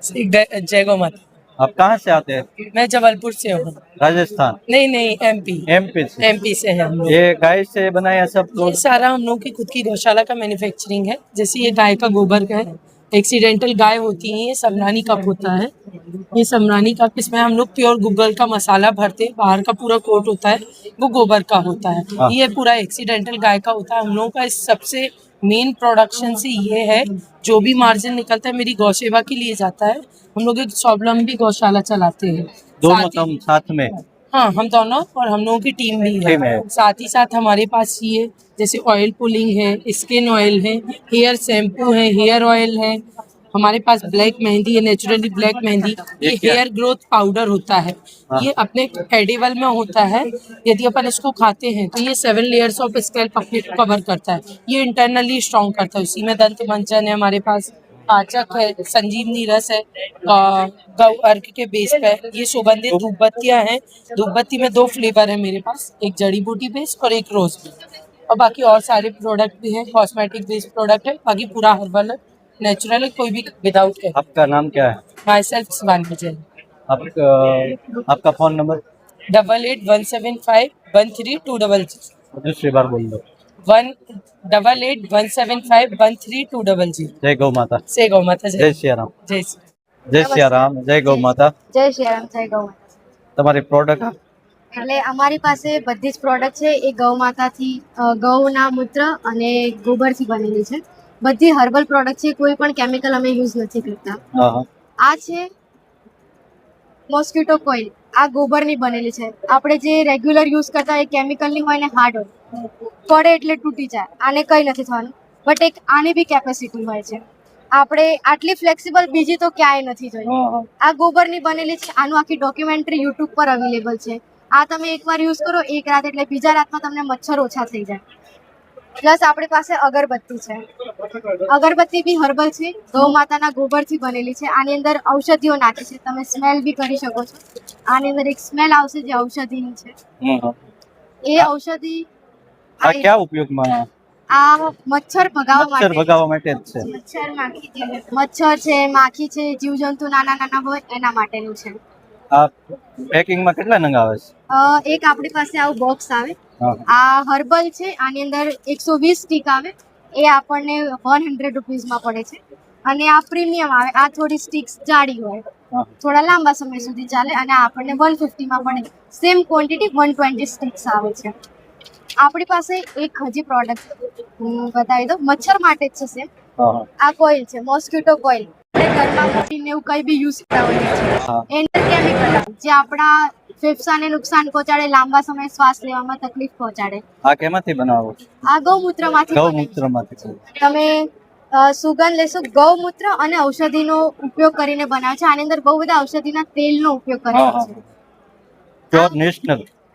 जय गौ माता। आप कहाँ से आते हैं? मैं जबलपुर से हूँ। राजस्थान? नहीं नहीं, एमपी। एमपी से? एमपी से है हम लोग। ये गाय से बनाया सब ये सारा हम लोग की खुद की गौशाला का मैन्युफैक्चरिंग है। जैसे ये गाय का गोबर का है, एक्सीडेंटल गाय होती है, ये समरानी कप होता है। ये समरानी कप, इसमें हम लोग प्योर गूगल का मसाला भरते हैं, बाहर का पूरा कोट होता है वो गोबर का होता है। ये पूरा एक्सीडेंटल गाय का होता है। हम लोगों का इस सबसे मेन प्रोडक्शन से ये है, जो भी मार्जिन निकलता है मेरी गौ सेवा के लिए जाता है। हम लोग एक स्वावलंबी गौशाला चलाते हैं। दोनों तुम साथ में? हाँ, हम दोनों, और हम लोगों की टीम भी है। साथ ही साथ हमारे पास ये जैसे ऑयल पुलिंग है, स्किन ऑयल है, हेयर शैम्पू है, हेयर ऑयल है, हमारे पास ब्लैक मेहंदी है, नेचुरली ब्लैक मेहंदी। ये हेयर ग्रोथ पाउडर होता है। ये अपने एडिबल में होता है। यदि अपन इसको खाते हैं तो ये 7 लेयर्स ऑफ स्कैल्प अपने को कवर करता है। ये इंटरनली स्ट्रॉन्ग करता है। इसी में दंत मंजन है हमारे पास, पाचक है, संजीवनी रस है, गौ अर्क के बेस पे। ये सुगंधित धूपबत्तियां हैं। धूपबत्ती में 2 फ्लेवर है मेरे पास, एक जड़ी बूटी बेस्ड और एक रोज बेस्ड। और बाकी और सारे प्रोडक्ट भी हैं, कॉस्मेटिक बेस्ड प्रोडक्ट है, बाकी पूरा हर्बल है, नेचुरल है, कोई भी विदाउट है। आपका नाम क्या है? My self Shivani Jain. आपका फोन नंबर? 8817513200। दूसरी बार बोल दो। 8817513200। जय गौ माता। जय गौ माता। जय सिया राम। जय जय सिया राम, जय गौ माता। જય શ્રી રામ, જય ગૌ માતા। તમારી પ્રોડક્ટ? એટલે અમારી પાસે બધી જ પ્રોડક્ટ છે એ ગૌ માતાથી, ગૌના મૂત્ર અને ગોબરથી બનેલી છે। બધી હર્બલ પ્રોડક્ટ છે, કોઈ પણ કેમિકલ અમે યુઝ નથી કરતા। આ છે મોસ્કિટો કોઇલ, આ ગોબરની બનેલી છે। આપણે જે રેગ્યુલર યુઝ કરતા હોય કેમિકલની હોય ને હાર્ડ હોય, પડે એટલે તૂટી જાય, આને કંઈ નથી થવાનું। બટ એક આની બી કેપેસિટી હોય છે। આપણે આટલી ફ્લેક્સિબલ બીજી તો ક્યાંય નથી જોઈ। આ ગોબરની બનેલી છે। આનું આખી ડોક્યુમેન્ટરી યુટ્યુબ પર અવેલેબલ છે। આ તમે એકવાર યુઝ કરો એક રાત, એટલે બીજા રાતમાં તમને મચ્છર ઓછા થઈ જાય। પ્લસ આપણી પાસે અગરબત્તી છે। અગરબત્તી બી હર્બલ છે, ગૌ માતાના ગોબરથી બનેલી છે। આની અંદર ઔષધિઓ નાખી છે, તમે સ્મેલ બી કરી શકો છો। આની અંદર એક સ્મેલ આવશે જે ઔષધિની છે। એ ઔષધિ આ क्या ઉપયોગમાં? આ મચ્છર ભગાવવા માટે જ છે। મચ્છર છે, માખી છે, જીવજંતુ નાના નાના હોય એના માટેનું છે। આ પેકિંગમાં કેટલા નંગ આવે છે? એક આપણી પાસે આવું બોક્સ આવે। આ હર્બલ છે, આની અંદર 120 સ્ટીક આવે। એ આપણને 100 રૂપીઝમાં પડે છે। અને આ પ્રીમિયમ આવે, આ થોડી સ્ટીક્સ જાડી હોય, થોડા લાંબા સમય સુધી ચાલે, અને આપણને 150માં પડે। સેમ ક્વોન્ટિટી 120 સ્ટીક્સ આવે છે। આપણી પાસે એક હજી પ્રોડક્ટ હું બતાવી દઉં, મચ્છર માટે જ છે સેમ। આ કોઇલ છે, મોસ્કિટો કોઇલ। આપણે ઘરમાં મૂકીને એવું કંઈ બી યુઝ કરતા હોઈએ છીએ, એન્ટર કેમિકલ જે આપણા ફેફસાને નુકસાન પહોંચાડે, લાંબા સમય શ્વાસ લેવામાં તકલીફ પહોંચાડે। આ કેમાંથી બનાવો છો? આ ગૌમૂત્રમાંથી। ગૌમૂત્રમાંથી તમે સુગંધ લેશો, ગૌમૂત્ર અને ઔષધિનો ઉપયોગ કરીને બનાવે છે। આની અંદર બહુ બધા ઔષધિના તેલનો ઉપયોગ કરેલો છે, પ્યોર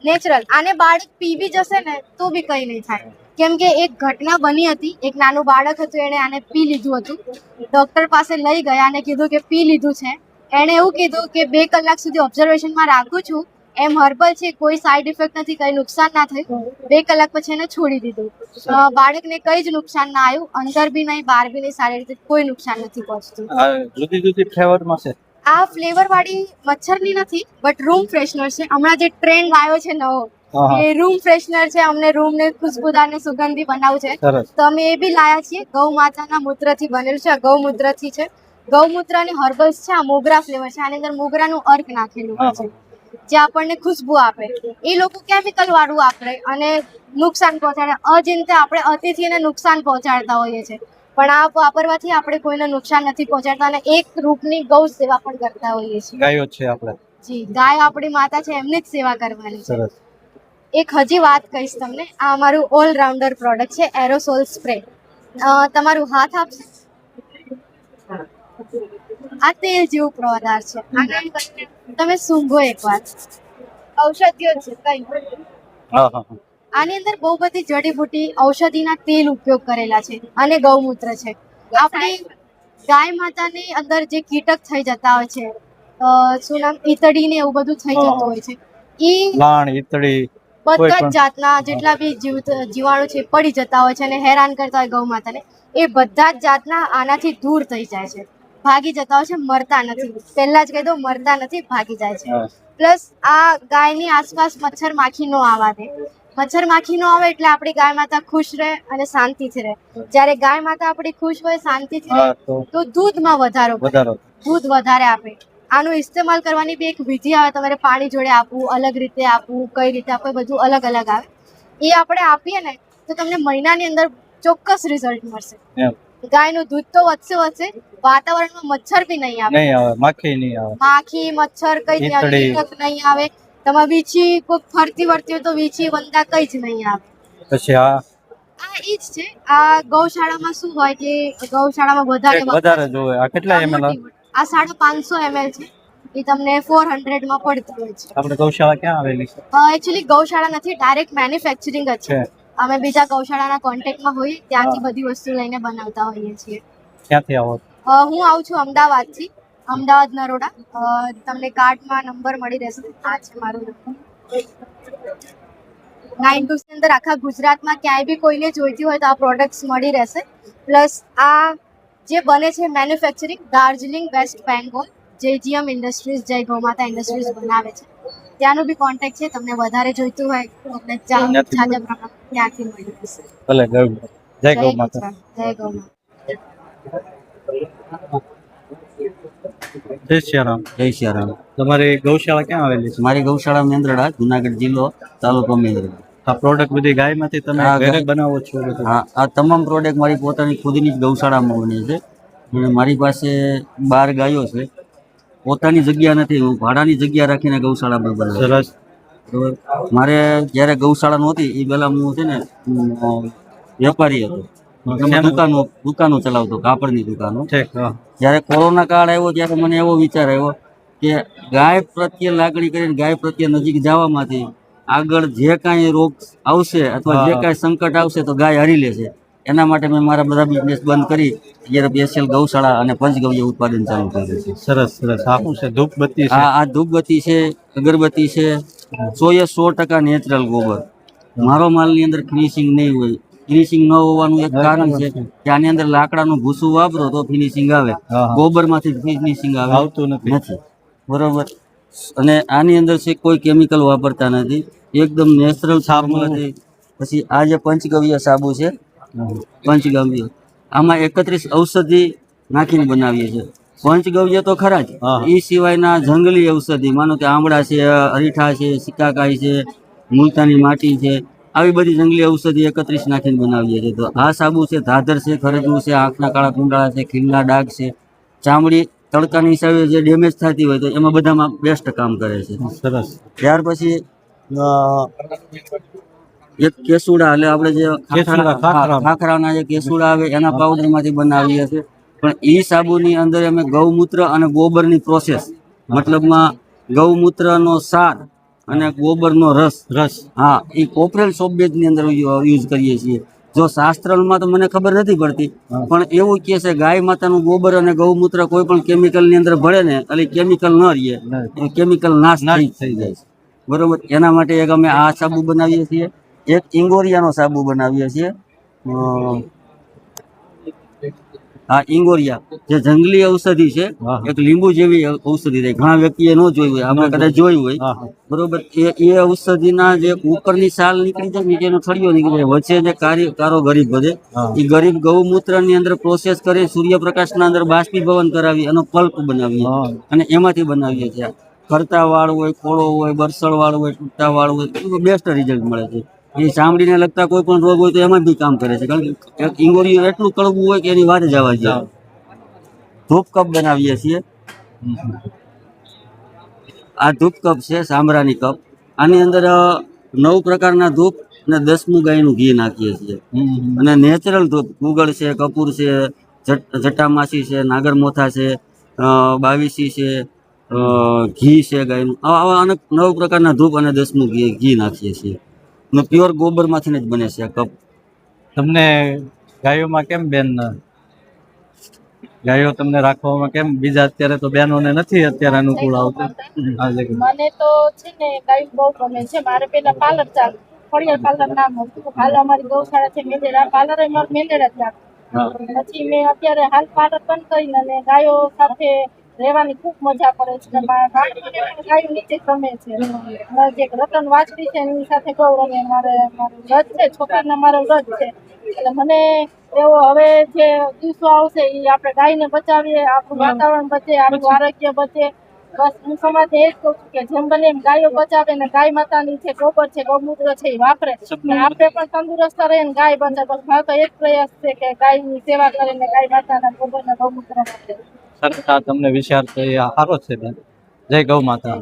નેચરલ। આને બાળક પી બી જશે ને તો બી કંઈ નહીં થાય, કેમ કે એક ઘટના બની હતી। એક નાનું બાળક હતું, એણે આને પી લીધું હતું। ડોક્ટર પાસે લઈ ગયા અને કીધું કે પી લીધું છે। એણે એવું કીધું કે 2 કલાક સુધી ઓબ્ઝર્વેશનમાં રાખું છું, એમ હર્બલ છે, કોઈ સાઈડ ઇફેક્ટ નથી, કંઈ નુકસાન ના થયું। 2 કલાક પછી એને છોડી દીધું। બાળકને કંઈ જ નુકસાન ના આવ્યું, અંદર બી નહીં, બહાર બી નહીં, સારી રીતે કોઈ નુકસાન નથી પહોંચતું। જુદી જુદી ફ્લેવરમાં છે। આ ફ્લેવર વાળી મચ્છરની નથી, બટ રૂમ ફ્રેશનર છે। હમણાં જે ટ્રેન્ડ આવ્યો છે નવો, એ રૂમ ફ્રેશનર છે। અમને રૂમ ને ખુશબુદાર ને સુગંધી બનાવવું છે, તો અમે એ બી લાયા છીએ। ગૌ માતાના મૂત્રથી બનેલું છે, ગૌમૂત્રથી છે। ગૌમૂત્રની હર્બલ્સ છે, આ મોગરા ફ્લેવર છે। આની અંદર મોગરાનું અર્ક નાખેલું હોય છે, જે આપણને ખુશ્બુ આપે। એ લોકો કેમિકલ વાળું વાપરે અને નુકસાન પહોંચાડે। અજિંતે આપણે અતિથિને નુકસાન પહોંચાડતા હોઈએ છીએ, પણ આ વાપરવાથી આપણે કોઈને નુકસાન નથી પહોંચાડતા અને એક રૂપની ગૌ સેવા પણ કરતા હોઈએ છીએ। ગાયો છે આપણે? જી, ગાય આપણી માતા છે, એમની જ સેવા કરવાની છે। એક હજી વાત કહીશ તમને, આ અમારું ઓલરાઉન્ડર પ્રોડક્ટ છે, એરોસોલ સ્પ્રે। તમારું હાથ આપશે, આ તેલ જેવું પદાર્થ છે, તમે સૂંઘો એકવાર, ઔષધિઓ છે કઈ। આની અંદર બહુ બધી જડીબુટી ઔષધિના તેલ ઉપયોગ કરેલા છે અને ગૌમૂત્ર છે। આપણી ગાય માતાની અંદર જે કીટક થઈ જતા હોય છે, શું નામ, ઈતડી ને એવું બધું થઈ જતું હોય છે, ઈ લાણ, ઈતડી, બધા જ જાતના જેટલા બી જીવાણુ છે પડી જતા હોય છે અને હેરાન કરતા હોય ગૌ માતાને, એ બધા જ જાતના આનાથી દૂર થઈ જાય છે। ભાગી જતા હોય છે, મરતા નથી. પહેલા જ કહી દઉં, મરતા નથી, ભાગી જાય છે. હા. પ્લસ આ ગાયની આસપાસ મચ્છર માખી નો આવવા દે. મચ્છર માખી નો આવે એટલે આપણી ગાય માતા ખુશ રહે અને શાંતિથી રહે. જ્યારે ગાય માતા આપણી ખુશ હોય, શાંતિથી રહે, તો દૂધમાં વધારો કરે, દૂધ વધારે આપે. આનું ઇસ્તેમાલ કરવાની બી એક વિધિ આવે. તમારે પાણી જોડે આપવું, અલગ રીતે આપવું, કઈ રીતે આપવું, બધું અલગ અલગ આવે. એ આપણે આપીએ ને તો તમને મહિનાની અંદર ચોક્કસ રિઝલ્ટ મળશે. ગાયનું દૂધ તો વધશે, વાતાવરણમાં મચ્છર બી નહીં આવે, માખી નહીં આવે, માખી મચ્છર કઈ નહીં આવે, કીટક નહીં આવે. તમારે વીછી કોઈ ફરતી વર્તી હોય તો વીછી વંદા કઈ જ નહીં આવે. પછી આ ઈ જ છે. આ ગૌશાળામાં શું હોય કે ગૌશાળામાં વધારે જોવે. આ કેટલા ml? આ 550 ml છે. એ તમને 400 માં પડતી હોય છે. આપણે ગૌશાળા ક્યાં આવેલી છે? એકચ્યુઅલી ગૌશાળા નથી, ડાયરેક્ટ મેન્યુફેક્ચરિંગ જ છે. અમે બીજા ગૌશાળાના કોન્ટેક્ટમાં હોઈએ, ત્યાંથી બધી વસ્તુ લઈને બનાવતા હોઈએ છીએ. ક્યાંથી આવો? હું આવું છું અમદાવાદથી, અમદાવાદ નરોડા. તમને કાર્ડમાં નંબર મળી રહેશે. આ છે મારો નંબર. 92 ની અંદર આખા ગુજરાતમાં ક્યાંય બી કોઈને જોઈતી હોય તો આ પ્રોડક્ટ્સ મળી રહેશે. પ્લસ આ જે બને છે manufacturing Darjeeling West Bengal, JGM industries, Jay Gaumata industries બનાવે છે. ત્યાંનો બી કોન્ટેક્ટ છે. તમને વધારે જોઈતું હોય તો તમને જાજા પ્રમાણમાં ત્યાંથી મળી જશે. ભલે, જય ગૌમાતા. જય ગૌમાતા. જય સિયારામ. જય સિયારામ. તમારી ગૌશાળા ક્યાં આવેલી છે? મારી ગૌશાળા મેંદરડા, જુનાગઢ જિલ્લો, તાલુકો મેંદરડા. આ પ્રોડક્ટ બધી ગાયમાંથી તમે ઘરે બનાવો છો? હા, આ તમામ પ્રોડક્ટ મારી પોતાની ખુદની જ ગૌશાળામાં બને છે. અને મારી પાસે 12 ગાયો છે. પોતાની જગ્યા નથી, હું ભાડાની જગ્યા રાખીને ગૌશાળામાં બનાવું. સરસ. બરોબર. મારે જ્યારે ગૌશાળા નહોતી એ પહેલાં હું છે ને વેપારી હતો. દુકાનો ચલાવતો, કાપડની દુકાનો. જ્યારે કોરોના કાળ આવ્યો ત્યારે મને એવો વિચાર આવ્યો કે ગાય પ્રત્યે લાગણી કરીને ગાય પ્રત્યે નજીક જવામાંથી આગળ જે કાંઈ રોગ આવશે અથવા જે કાંઈ સંકટ આવશે તો ગાય હરી લેશે. એના માટે મેં મારા બધા બિઝનેસ બંધ કરી અત્યારે સ્પેશિયલ ગૌશાળા અને પંચગવ્ય ઉત્પાદન ચાલુ કર્યું છે. સરસ સરસ. આ શું છે? ધૂપબત્તી છે? આ ધૂપબત્તી છે, અગરબત્તી છે. 100% નેચરલ ગોબર. મારો માલની અંદર ફિનિશિંગ નહીં હોય. ફિનિશિંગ ન હોવાનું એક કારણ છે કે આની અંદર લાકડાનું ભૂસું વાપરો તો ફિનિશિંગ આવે, ગોબરમાંથી ફિનિશિંગ આવતું નથી. બરોબર. અને આની અંદર છે કોઈ કેમિકલ વાપરતા નથી, એકદમ નેચરલ ફોર્મ્યુલાથી. પછી આ જે પંચગવ્ય સાબુ છે, પંચગવ્ય, આમાં 31 ઔષધિ નાખીને બનાવીએ છીએ. પંચગવ્ય તો ખરા જ, એ સિવાયના જંગલી ઔષધિ, માનો કે આંબળા છે, અરીઠા છે, સિકાકાઈ છે, મુલતાની માટી છે, આવી બધી જંગલી ઔષધિ 31 નાખીને બનાવીએ છીએ. તો આ સાબુ છે, ધાધર છે, ખરજવું છે, આંખના કાળા કુંડાળા છે, ખીલના ડાઘ છે, ચામડી તડકાની હિસાબે જે ડેમેજ થતી હોય તો એમાં બધામાં બેસ્ટ કામ કરે છે. સરસ. ત્યાર પછી એક કેસુડા, એટલે આપણે જે ખાખરાના જે કેસુડા આવે એના પાવડરમાંથી બનાવીએ છીએ. પણ એ સાબુની અંદર અમે ગૌમૂત્ર અને ગોબરની પ્રોસેસ, મતલબમાં ગૌમૂત્રનો સાર અને ગોબરનો રસ, હા, એ કોપરેલ સોપ બેઝની અંદર યુઝ કરીએ છીએ. જો શાસ્ત્રમાં તો મને ખબર નથી પડતી, પણ એવું કહે છે ગાય માતાનું ગોબર અને ગૌમૂત્ર કોઈ પણ કેમિકલની અંદર ભળે ને એટલે કેમિકલ ન રહીએ, કેમિકલ નાશ થઈ જાય છે. બરોબર. એના માટે એક અમે આ સાબુ બનાવીએ છીએ. એક ઇંગોરિયાનો સાબુ બનાવીએ છીએ. આ ઇંગોરિયા જે જંગલી ઔષધિ છે, એક લીંબુ જેવી ઔષધિ છે, ઘણા વ્યક્તિએ ન જોયું હોય, આપણે કદાચ જોયું હોય. બરોબર. એ ઔષધિના જે ઉપરની સાલ નીકળી જાય, નીચેનો થળિયો નીકળી જાય, વચ્ચે જે કારો ગરીબ વધે, એ ગરીબ ગૌમૂત્રની અંદર પ્રોસેસ કરી સૂર્યપ્રકાશના અંદર બાષ્પીભવન કરાવી એનો પલ્પ બનાવીએ અને એમાંથી બનાવીએ છીએ. ખરતા વાળ હોય, ખોળો હોય, બરસળ વાળ હોય, તૂટતા વાળ હોય, બેસ્ટ રિઝલ્ટ મળે છે. એ ચામડીને લગતા કોઈ પણ રોગ હોય તો એમાં બી કામ કરે છે, કારણ કે ઇંગોરિયું એટલું કડવું હોય કે એની વાત જ આવવા જોઈએ. ધૂપ કપ બનાવીએ છીએ. આ ધૂપ કપ છે, સાંભરાની કપ. આની અંદર 9 પ્રકારના ધૂપ અને 10મું ગાયનું ઘી નાખીએ છીએ. અને નેચરલ ધૂપ, ગુગળ છે, કપૂર છે, જટામાસી છે, નાગરમોથા છે, બાવીસી છે, ઘી છે ગાયનું. આવા અનેક 9 પ્રકારના ધૂપ અને 10મું ઘી નાખીએ છીએ. ને પ્યોર ગોબરમાંથી જ બને છે આ કપ. તમને ગાયોમાં કેમ બેન, ગાયો તમને રાખવામાં કેમ? બીજા અત્યારે તો બેનોને નથી અત્યારે અનુકૂળ આવતું. મને તો છે ને ગાયું બહુ ગમે છે. મારે પેલા પાર્લર ચાલુ, ખોડિયાર પાર્લર નામ હતું. હાલ અમારી ગૌશાળા છે મેંદેડા, પાર્લર મેંદેડા ચાલુ. હા. પછી મેં અત્યારે હાલ પાર્લર બંધ કરીને અને ગાયો સાથે રહેવાની ખૂબ મજા પડે છે. બાળકોને પણ ગાયો નીચે ગમે છે. મારા જે રતન વાછડી છે એની સાથે બહુ રમે. મારું રજ છે, છોકરાના મારો રજ છે. એટલે મને એવો હવે જે દિવસો આવશે એ આપણે ગાયને બચાવીએ, આપણું વાતાવરણ બચે, આપણું આરોગ્ય બચે. બસ હું સમાજને એ જ કહું છું કે જેમ બને એમ ગાયો બચાવે ને ગાય માતાની જે ગોબર છે, ગૌમૂત્ર છે એ વાપરે અને આપણે પણ તંદુરસ્ત રહે ને ગાય બચે. બસ મારો તો એ જ પ્રયાસ છે કે ગાયની સેવા કરીને ગાય માતાના ગોબરના ગૌમૂત્ર વાપરે. સરસ, આ તમને વિચાર તો એ સારો છે બેન. જય ગૌ માતા.